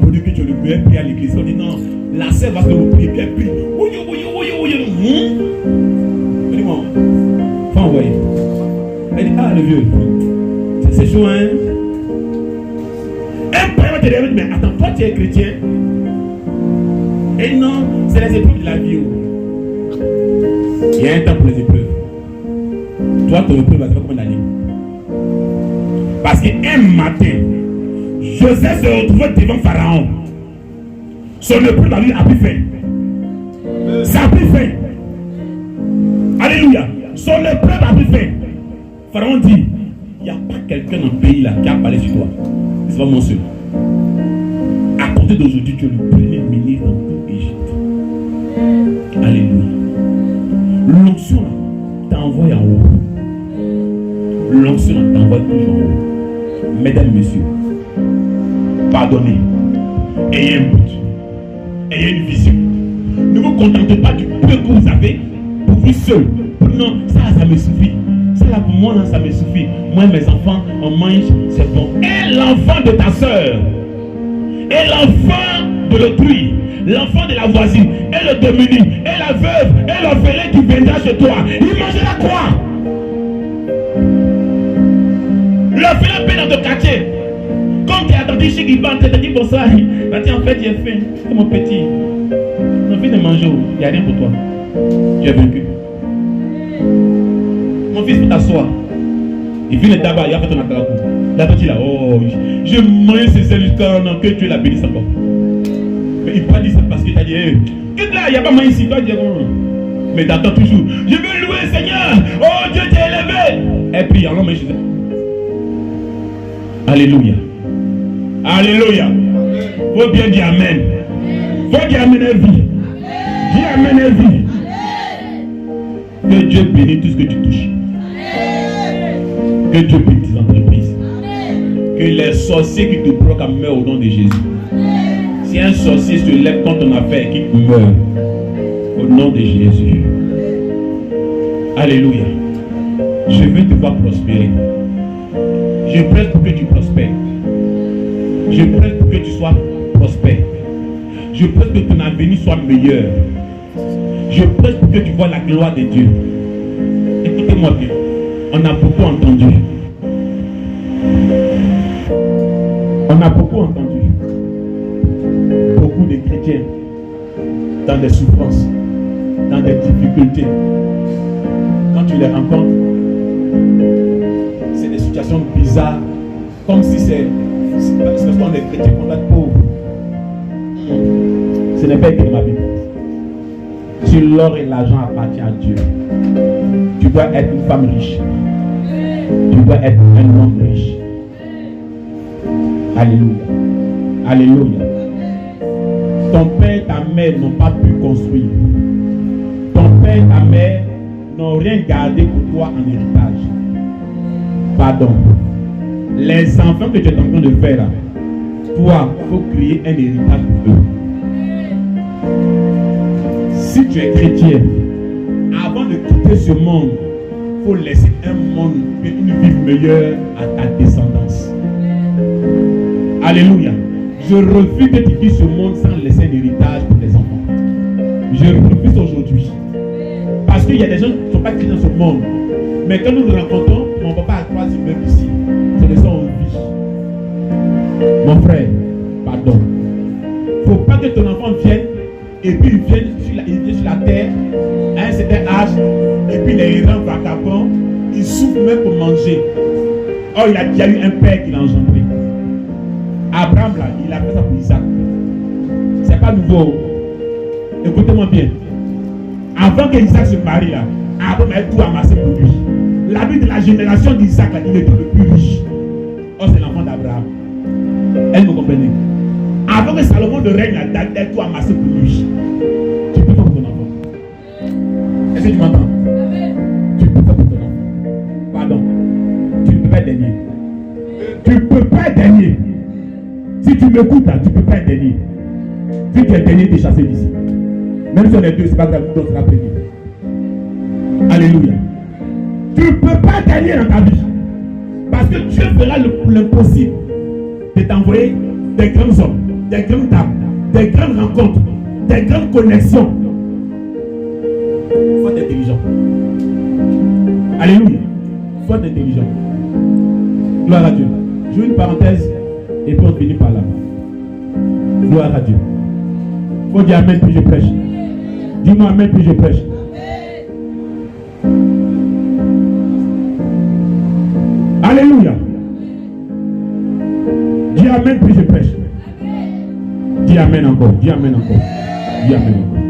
Pour dire que tu es le meilleur prière à l'église. On dit non, la sœur va se reprier bien plus. Dis-moi, faut envoyer. Elle dit, ah le vieux, c'est chaud hein. Un père va te dire, mais attends, toi tu es chrétien. Et non, c'est les épreuves de la vie. Il y a un temps pour les épreuves. Toi, ton épreuve va faire combien d'années? Parce qu'un matin, Joseph se retrouvait devant Pharaon. Son épreuve a pu faire. Ça a pris fin. Alléluia. Son épreuve a pris fin. Pharaon dit, il n'y a pas quelqu'un dans le pays là qui a parlé sur toi. C'est pas mon seul. À compter d'aujourd'hui, tu es le premier ministre dans toute l'Égypte. Alléluia. L'onction là t'envoie en haut. L'onction là t'envoie toujours en haut. Mesdames, messieurs, pardonnez. Ayez un but. Ayez une vision. Ne vous contentez pas du peu que vous avez pour vous seul. Non, ça me suffit. Ça là pour moi, là, ça me suffit. Moi, mes enfants, on mange, c'est bon. Et l'enfant de ta soeur, et l'enfant de l'autrui, l'enfant de la voisine, et le démuni, et la veuve, et l'orphelin qui viendra chez toi, il mangera quoi? L'orphelin paie dans ton quartier. Quand tu es attendu chez Guiban, tu te dit bonsoir. Bah, en fait, j'ai faim. C'est mon petit. On fait de manger. Il n'y a rien pour toi. Tu es vaincu. Mon fils peut t'asseoir. Il vient le tabac, il a fait ton akalapou. Là, tu là, oh, je mange ces ailes jusqu'à un an que tu la bénisses encore. Mais il peut pas dire ça parce qu'il t'a dit, hey, que là, il n'y a pas main ici. Toi, tu dis, oh. Mais t'attends toujours. Je veux louer Seigneur. Oh, Dieu t'est élevé. Et puis, alors, mais je... Alléluia. Alléluia. Faut bien dire Amen. Faut dire Amen à vie. Dis Amen à vie. Que Dieu bénisse tout ce que tu touches. Que Dieu bénisse tes entreprises. Que les sorciers qui te bloquent meurent au nom de Jésus. Si un sorcier se lève contre ton affaire, qu'il meurt au nom de Jésus. Alléluia. Je veux te voir prospérer. Je prie pour que tu prospères. Je prie pour que tu sois prospère. Je prie que ton avenir soit meilleur. Je prie pour que tu vois la gloire de Dieu. Écoutez-moi bien. On a beaucoup entendu. On a beaucoup entendu. Beaucoup de chrétiens dans des souffrances, dans des difficultés. Quand tu les rencontres, c'est des situations bizarres, comme si ce sont des chrétiens qu'on va être pauvres. Ce n'est pas écrit dans ma Bible. Si l'or et l'argent appartiennent à Dieu, tu dois être une femme riche. Tu dois être un homme riche. Alléluia. Alléluia. Ton père et ta mère n'ont pas pu construire. Ton père et ta mère n'ont rien gardé pour toi en héritage. Pardon. Les enfants que tu es en train de faire là, toi, il faut créer un héritage pour eux. Si tu es chrétien, avant de quitter ce monde, il faut laisser un monde, une vie meilleure à ta descendance. Alléluia. Je refuse que tu quittes ce monde sans laisser un héritage pour tes enfants. Je refuse aujourd'hui. Parce qu'il y a des gens qui ne sont pas chrétiens dans ce monde. Mais quand nous nous rencontrons, mon papa a 3 immeubles ici. C'est de ça on vit. Mon frère, pardon. Il ne faut pas que ton enfant vienne et puis il vienne sur la terre à un certain âge et puis les errants vagabonds, ils souffrent même pour manger. Oh, il a déjà eu un père qui l'a engendré. Abraham là, il a fait ça pour Isaac. C'est pas nouveau. Écoutez-moi bien. Avant que Isaac se marie là, Abraham a tout amassé pour lui. La vie de la génération d'Isaac là, il était le plus riche. Oh, c'est l'enfant d'Abraham. Elle me comprenez? Avant que Salomon ne règne là, David a tout amassé pour lui. Tu peux pas pour ton enfant. Est-ce que tu m'entends? Tu peux pas pour ton enfant. Pardon. Tu ne peux pas être dernier. Tu ne peux pas être dernier. Si tu m'écoutes là, tu ne peux pas être dernier. Si tu es dernier, tu es chassé d'ici. Même si on est deux, c'est pas grave, tout sera prévu. Alléluia. Tu ne peux pas gagner dans ta vie. Parce que Dieu fera l'impossible de t'envoyer des grands hommes, des grandes dames, des grandes rencontres, des grandes connexions. Il faut être intelligent. Alléluia. Il faut être intelligent. Gloire à Dieu. Je veux une parenthèse et puis on finit par là. Gloire à Dieu. Il faut dire Amen puis je prêche. Dis-moi Amen puis je prêche. Alléluia. Dis Amen puis je prêche. Dis Amen encore. Dis Amen encore. Dis Amen encore.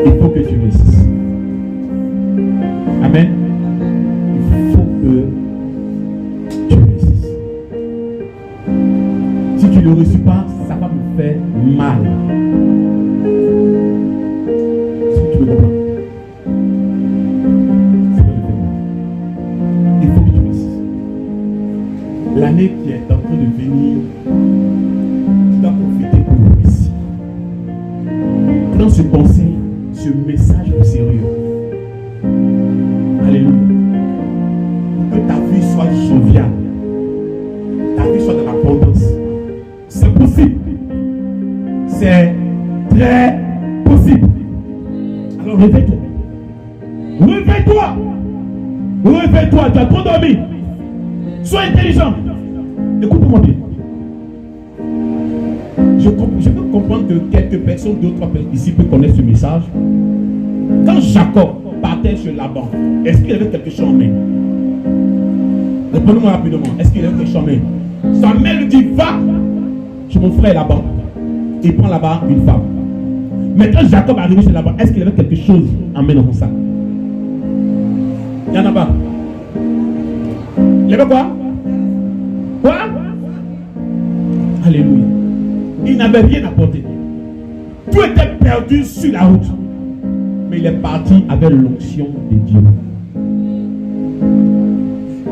Il faut que tu réussisses. Amen. Il faut que tu réussisses. Si tu ne le réussis pas, ça va me faire mal. Si tu me comprends, ça va me faire mal. Il faut que tu réussisses. L'année qui est en train de venir, tu dois profiter pour réussir. Prends ce conseil, ce message au sérieux. Alléluia. Pour que ta vie soit joviale, ta vie soit de l'abondance. C'est possible. C'est très possible. Alors réveille-toi. Réveille-toi. Réveille-toi. Tu as trop dormi. Sois intelligent. Écoute-moi bien. Je peux comprendre que quelques personnes, 2 ou 3 personnes ici peuvent connaître ce message. Quand Jacob partait sur Laban, est-ce qu'il avait quelque chose en main? Répondez-moi rapidement. Est-ce qu'il avait quelque chose en main? Sa mère lui dit, va chez mon frère Laban. Il prend là-bas une femme. Mais quand Jacob est arrivé chez Laban, est-ce qu'il avait quelque chose en main dans son sac? Il n'y en a pas. Il y avait quoi? Quoi? Alléluia. Il n'avait rien apporté. Tout était perdu sur la route. Mais il est parti avec l'onction de Dieu.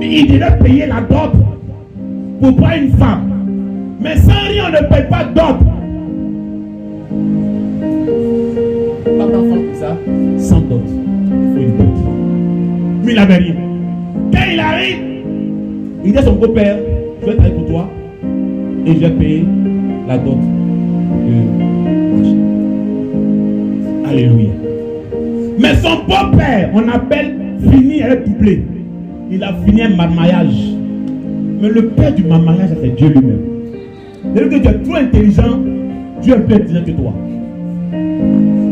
Il devait payer la dot pour prendre une femme. Mais sans rien, on ne paye pas dot. Pas d'enfant comme ça, sans dot. Il faut une dot. Mais il n'avait rien. Quand il arrive, il dit à son beau-père, je vais travailler pour toi et je vais payer la dot. Alléluia. Mais son beau-père, on appelle fini avec doublé. Il a fini un mariage. Mais le père du mariage, c'est Dieu lui-même. C'est-à-dire que tu es trop intelligent, Dieu est plus intelligent que toi.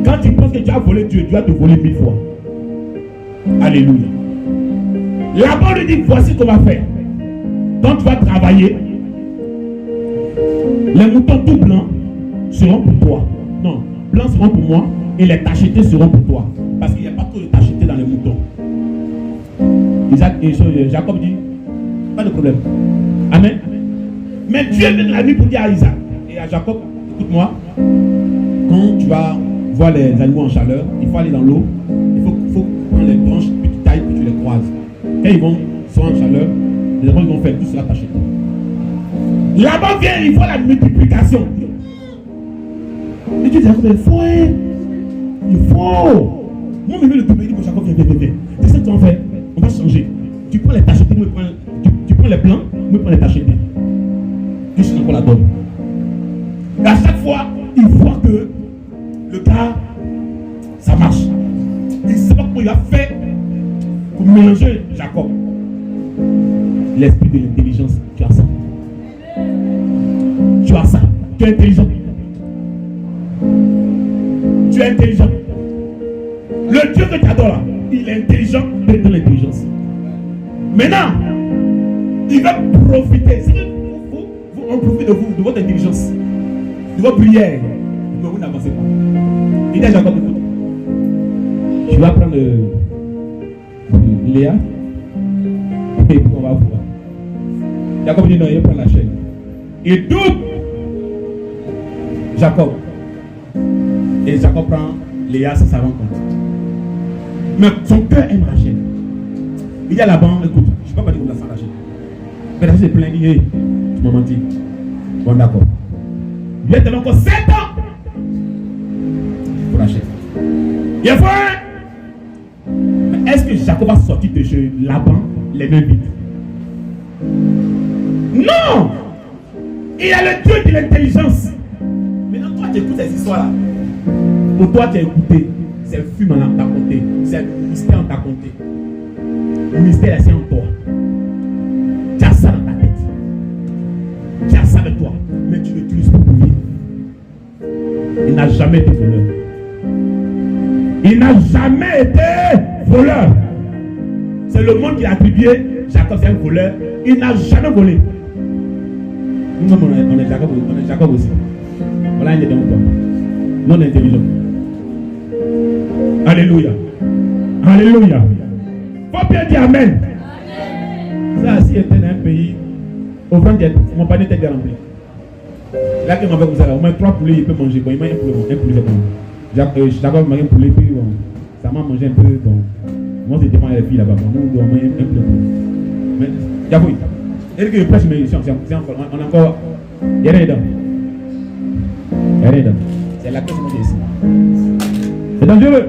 Quand tu penses que tu as volé Dieu, Dieu va te voler 1000 fois. Alléluia. Là-bas, on lui dit, voici ce qu'on va faire. Quand tu vas travailler, les moutons tout blancs seront pour toi. Non, blancs seront pour moi et les tachetés seront pour toi. Parce qu'il n'y a pas trop de tachetés dans les moutons. Jacob dit, pas de problème. Amen. Mais Dieu vient de la nuit pour dire à Isaac et à Jacob, écoute-moi, quand tu vas voir les animaux en chaleur, il faut aller dans l'eau, il faut prendre les branches, puis tu tailles, puis tu les croises. Quand ils sont en chaleur, les animaux vont faire tout cela tacheté. Là-bas vient, il faut la multiplication. Et Dieu dit, il faut, hein? Il faut. Moi, je vais le doubler, il dit, bon, Jacob, viens. C'est ça que tu vas faire. On va changer. Tu prends les tachetés, moi, tu prends les blancs, moi, je prends les tachetés. Je suis encore la donne. Et à chaque fois, il voit que le gars, ça marche. Il ne sait pas comment il a fait pour mélanger Jacob. L'esprit de l'intelligence, tu as ça. Tu as ça. Tu es intelligent. Tu es intelligent. Le Dieu que tu adores là, il est intelligent, mais de l'intelligence. Maintenant, il va profiter. On profite de vous, de votre intelligence, de votre prière. Mais vous n'avancez pas. Il dit à Jacob, écoute, tu vas prendre Léa et on va voir. Jacob dit non, il prend la chaîne. Il doute Jacob. Et Jacob prend Léa, ça rend compte. Mais son cœur aime Rachel. Il dit à Laban, écoute, je ne peux pas dire qu'on a sans Rachel. Mais Rachel est plein, il dit, tu m'as menti. Bon, d'accord. Il y a encore 7 ans pour Rachel. Il est vrai. Mais est-ce que Jacob va sortir de chez Laban les mains vides? Non. Il a le Dieu de l'intelligence. Maintenant, toi, tu écoutes ces histoires-là. Pour toi, tu as écouté. C'est le fume en ta côté. C'est le mystère en ta côté. Le mystère est en toi. Tu as ça dans ta tête. Tu as ça de toi. Mais tu l'utilises pour vivre. Il n'a jamais été voleur. Il n'a jamais été voleur. C'est le monde qui a attribué Jacob, c'est un voleur. Il n'a jamais volé. Nous-mêmes, on est Jacob aussi. Voilà un des dons. Non intelligent. Alléluia. Alléluia. Faut bien dire Amen. Ça, si était dans un pays, au fond, mon panier était bien rempli. Là, que m'avait comme ça, au moins 3 poulets, il peut manger. Bon, il m'a un poulet. Je suis d'accord, il m'a un poulet, puis bon, ça m'a mangé un peu. Bon, moi, c'est devant les filles là-bas. Bon, nous, on doit manger un poulet. Mais, j'avoue, et que je prêche mes émissions, on a encore. Il y a rien dedans. Il y a rien dedans. C'est la question que j'ai ici. C'est dangereux.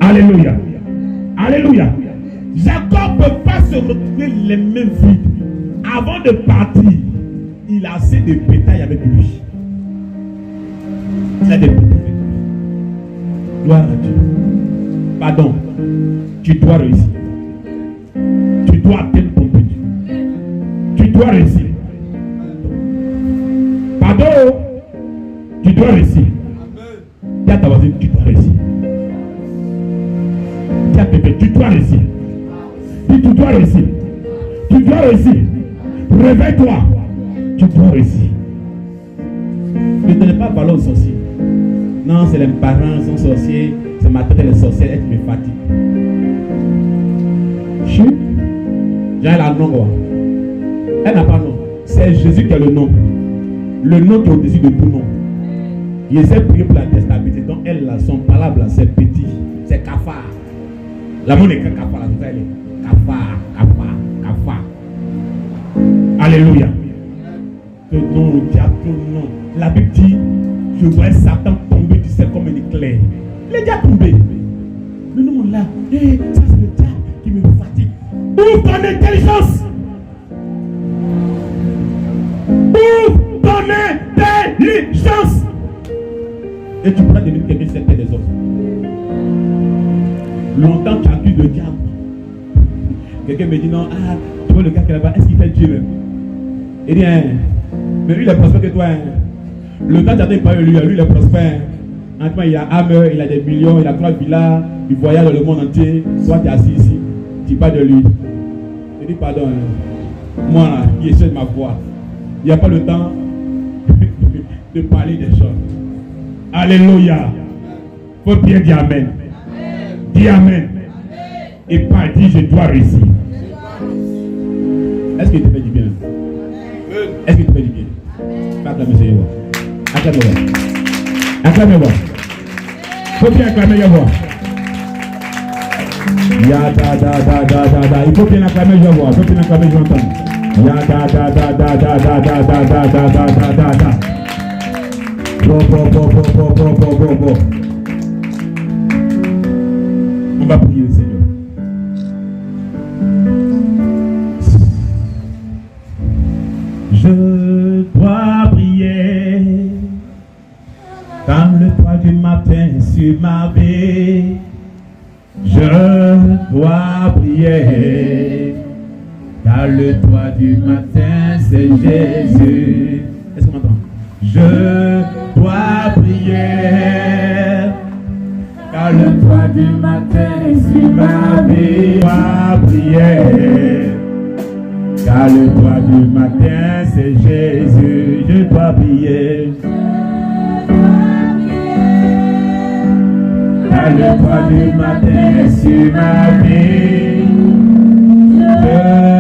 Alléluia. Alléluia. Jacob ne peut pas se retrouver les mains vides. Avant de partir, il a assez de bétail avec lui. Il a des bétails avec lui. Gloire à Dieu. Pardon. Tu dois réussir. Tu dois atteindre ton but. Tu dois réussir. Pardon. Tu dois réussir. Dis à ta voisine, tu dois réussir. Dis à bébé, tu dois réussir. Dis, tu dois réussir. Tu dois réussir. Réveille-toi. Tu dois réussir. Ne donnez pas valeur aux sorciers. Non, c'est les parents qui sont sorciers. C'est ma tête, elle est sorcière, elle me fatigue. Chut. J'ai la nom, quoi. Elle n'a pas nom. C'est Jésus qui a le nom. Le nom qui est au-dessus de tout nom. Il essaie de prier pour la déstabilité. Donc elle, là, son palabre, là, c'est petit. C'est cafard. La monnaie est cafard, là, tout ça, elle est cafard. Alléluia. Que non, diable, non. La Bible dit, je vois Satan tomber du ciel comme un éclair. Il est déjà tombé. Mais nous, là, hey, ça c'est le diable qui me fatigue. Ouvre ton intelligence. Ouvre ton intelligence. Et tu pourras devenir quelqu'un qui sait faire des autres. Longtemps tu accuses le diable. Quelqu'un me dit non, tu vois le gars qui est là-bas, est-ce qu'il fait Dieu même? Il dit, mais lui il est prospère que toi. Le temps tu attends pas lui il est prospère. En tout cas, il a Hammer, il a des millions, il a 3 villas, il voyage dans le monde entier. Toi tu es assis ici, tu parles de lui. Je dis pardon, moi là, qui essaie de ma voix, il n'y a pas le temps de parler des choses. Alléluia. Faut bien dire Amen. Dis Amen. Et pas dire je dois réussir. Est-ce qu'il te fait du bien? Est-ce qu'il te fait du bien? Acclamez Seigneur. Acclamez-moi. Acclamez-moi. Faut bien acclamer Yahweh. Ya da da da da da da. Il faut bien acclamer Yahweh. Il faut bien acclamer J'entends. Ya da da da da da da da da da da da da da. Bon. On va prier le Seigneur. Je dois prier quand le toit du matin sur ma vie. Je dois prier car le toit du matin c'est Jésus. Est-ce qu'on m'entend? Je dois prier car le toit du matin sur ma vie. Je dois prier car le toit du matin c'est Jésus. Je dois prier car le toit du matin sur ma vie. Je